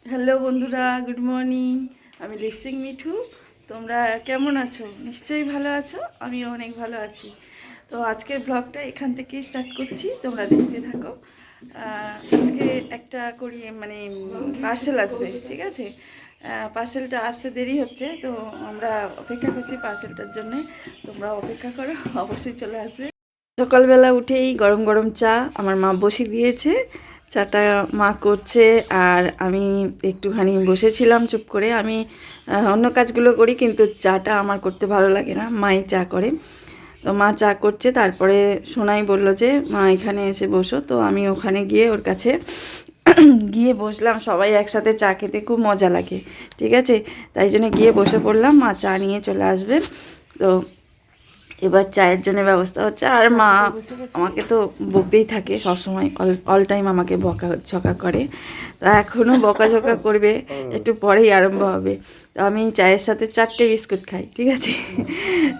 Hello বন্ধুরা, good morning. আমি lip sync Mithu. তোমরা কেমন আছো? নিশ্চয়ই ভালো আছো। আমিও অনেক ভালো আছি। তো আজকের ব্লগটা এখান থেকেই স্টার্ট করছি, তোমরা দেখতে থাকো। আজকে একটা করি মানে পার্সেল আসবে, ঠিক আছে? পার্সেলটা আসতে দেরি হচ্ছে, তো আমরা অপেক্ষা করছি পার্সেলটার জন্যে। তোমরা অপেক্ষা করো, অবশ্যই চলে আসবে। সকালবেলা উঠেই গরম গরম চা আমার মা বসিয়ে দিয়েছে। চাটা মা করছে, আর আমি একটুখানি বসেছিলাম চুপ করে। আমি অন্য কাজগুলো করি, কিন্তু চাটা আমার করতে ভালো লাগে না, মাই চা করে। তো মা চা করছে, তারপরে সোনাই বলল যে মা এখানে এসে বসো। তো আমি ওখানে গিয়ে ওর কাছে গিয়ে বসলাম। সবাই একসাথে চা খেতে খুব মজা লাগে, ঠিক আছে? তাই জন্য গিয়ে বসে পড়লাম, মা চা নিয়ে চলে আসবে। তো এবার চায়ের জন্য ব্যবস্থা হচ্ছে। আর মা আমাকে তো বকতেই থাকে সবসময়, অল টাইম আমাকে বকাঝকা করে। তা এখনও বকাঝকা করবে, একটু পরেই আরম্ভ হবে। তো আমি চায়ের সাথে 4টে বিস্কুট খাই, ঠিক আছে?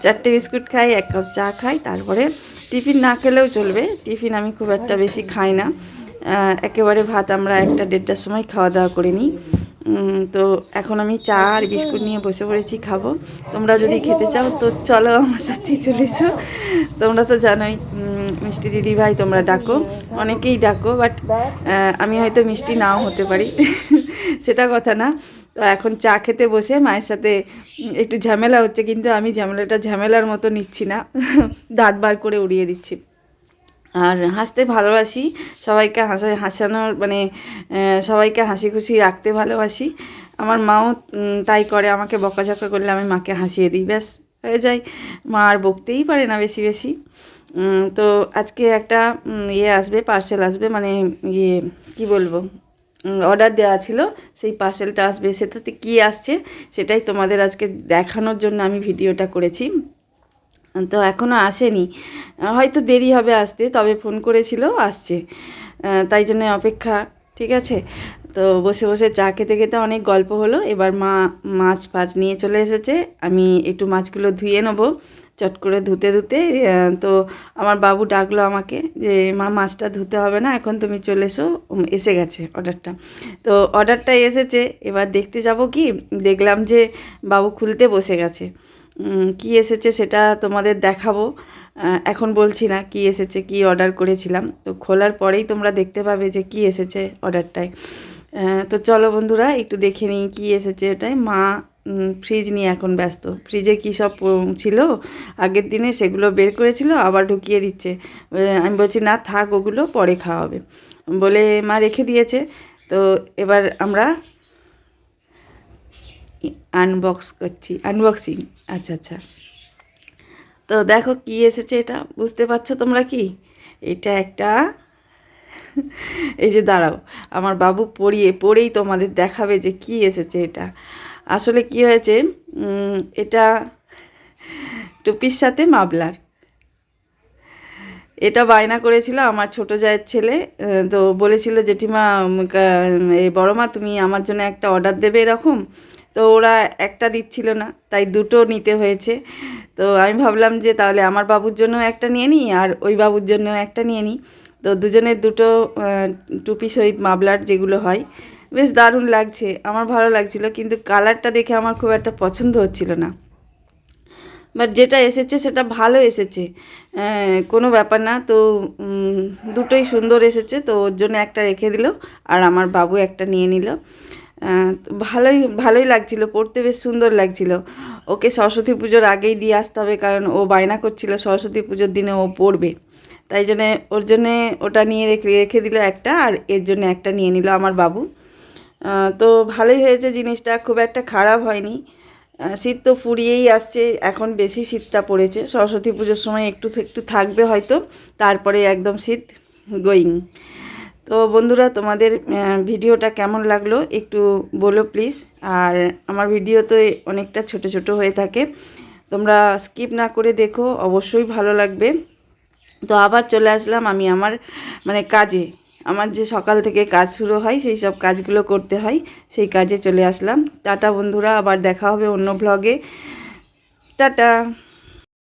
4টে বিস্কুট খাই, 1 কাপ চা খাই, তারপরে টিফিন না খেলেও চলবে। টিফিন আমি খুব একটা বেশি খাই না। একেবারে ভাত আমরা 1টা-1:30টার সময় খাওয়া দাওয়া করে নিই। তো এখন আমি চা আর বিস্কুট নিয়ে বসে পড়েছি, খাবো। তোমরা যদি খেতে চাও তো চলো আমার সাথেই চলে এসো। তোমরা তো জানোই, মিষ্টি দিদি ভাই তোমরা ডাকো, অনেকেই ডাকো, বাট আমি হয়তো মিষ্টি নাও হতে পারি। সেটা কথা না। তো এখন চা খেতে বসে মায়ের সাথে একটু ঝামেলা হচ্ছে, কিন্তু আমি ঝামেলাটা ঝামেলার মতো নিচ্ছি না। দাঁত বার করে উড়িয়ে দিচ্ছি। আর হাসতে ভালোবাসি, সবাইকে হাসানোর মানে সবাইকে হাসি খুশি রাখতে ভালোবাসি। আমার মাও তাই করে, আমাকে বকাঝকা করলে আমি মাকে হাসিয়ে দিই, ব্যাস হয়ে যায়। মা আর বকতেই পারে না বেশি বেশি। তো আজকে একটা ইয়ে আসবে, পার্সেল আসবে, মানে ইয়ে কী বলবো, অর্ডার দেওয়া ছিল, সেই পার্সেলটা আসবে। সেটাতে কী আসছে সেটাই তোমাদের আজকে দেখানোর জন্য আমি ভিডিওটা করেছি। তো এখনও আসেনি, হয়তো দেরি হবে আসতে, তবে ফোন করেছিল, আসছে। তাই জন্য অপেক্ষা, ঠিক আছে? তো বসে বসে চা খেতে খেতে অনেক গল্প হলো। এবার মা মাছ ফাছ নিয়ে চলে এসেছে। আমি একটু মাছগুলো ধুয়ে নেবো চট করে, ধুতে ধুতে তো আমার বাবু ডাকলো আমাকে যে মা মাছটা ধুতে হবে না, এখন তুমি চলে এসো, এসে গেছে অর্ডারটা। তো অর্ডারটা এসেছে, এবার দেখতে যাব কি, দেখলাম যে বাবু খুলতে বসে গেছে। কি এসেছে সেটা তোমাদের দেখাবো, এখন বলছি না কি এসেছে, কি অর্ডার করেছিলাম। তো খোলার পরেই তোমরা দেখতে পাবে যে কি এসেছে অর্ডারটায়। তো চলো বন্ধুরা একটু দেখে নিই কী এসেছে ওটাই। মা ফ্রিজ নিয়ে এখন ব্যস্ত। ফ্রিজে কী সব ছিল আগের দিনে, সেগুলো বের করেছিল, আবার ঢুকিয়ে দিচ্ছে। আমি বলছি না থাক, ওগুলো পরে খাওয়া হবে বলে মা রেখে দিয়েছে। তো এবার আমরা আনবক্সিং। আচ্ছা আচ্ছা, তো দেখো কি এসেছে, এটা বুঝতে পারছো তোমরা কি? এটা একটা এই যে দাঁড়াও, আমার বাবু পড়েই তোমাদের দেখাবে যে কি এসেছে এটা। আসলে কি হয়েছে, এটা টুপির সাথে মাফলার। এটা বায়না করেছিল আমার ছোট জায়ের ছেলে। তো বলেছিল জেঠিমা, এই বড় মা তুমি আমার জন্য একটা অর্ডার দেবে এরকম। তো ওরা একটা দিচ্ছিল না, তাই দুটো নিতে হয়েছে। তো আমি ভাবলাম যে তাহলে আমার বাবুর জন্য একটা নিয়ে নিই, আর ওই বাবুর জন্য একটা নিয়ে নিই। তো দুজনের দুটো টুপি সহিত মাফলার যেগুলো হয়, বেশ দারুণ লাগছে, আমার ভালো লাগছিল, কিন্তু কালারটা দেখে আমার খুব একটা পছন্দ হচ্ছিল না। বাট যেটা এসেছে সেটা ভালো এসেছে, কোনো ব্যাপার না। তো দুটোই সুন্দর এসেছে, তো ওর জন্য একটা রেখে দিল, আর আমার বাবু একটা নিয়ে নিল। ভালোই ভালোই লাগছিল, পড়তে বেশ সুন্দর লাগছিল। ওকে সরস্বতী পুজোর আগেই দিয়ে আসতে হবে, কারণ ও বায়না করছিল সরস্বতী পুজোর দিনে ও পড়বে। তাই জন্যে ওর জন্যে ওটা নিয়ে রেখে দিল একটা, আর এর জন্য একটা নিয়ে নিল আমার বাবু। তো ভালোই হয়েছে জিনিসটা, খুব একটা খারাপ হয়নি। শীত তো ফুরিয়েই আসছে, এখন বেশি শীতটা পড়েছে। সরস্বতী পুজোর সময় একটু একটু থাকবে হয়তো, তারপরে একদম শীত গোয়িং। তো বন্ধুরা তোমাদের ভিডিওটা কেমন লাগলো একটু বলো প্লিজ। আর আমার ভিডিও তো অনেকটা ছোট ছোট হয়ে থাকে, তোমরা স্কিপ না করে দেখো, অবশ্যই ভালো লাগবে। তো আবার চলে আসলাম আমি আমার মানে কাজে। আমার যে সকাল থেকে কাজ শুরু হয়, সেই সব কাজগুলো করতে হয়, সেই কাজে চলে আসলাম। টাটা বন্ধুরা, আবার দেখা হবে অন্য ব্লগে। টাটা।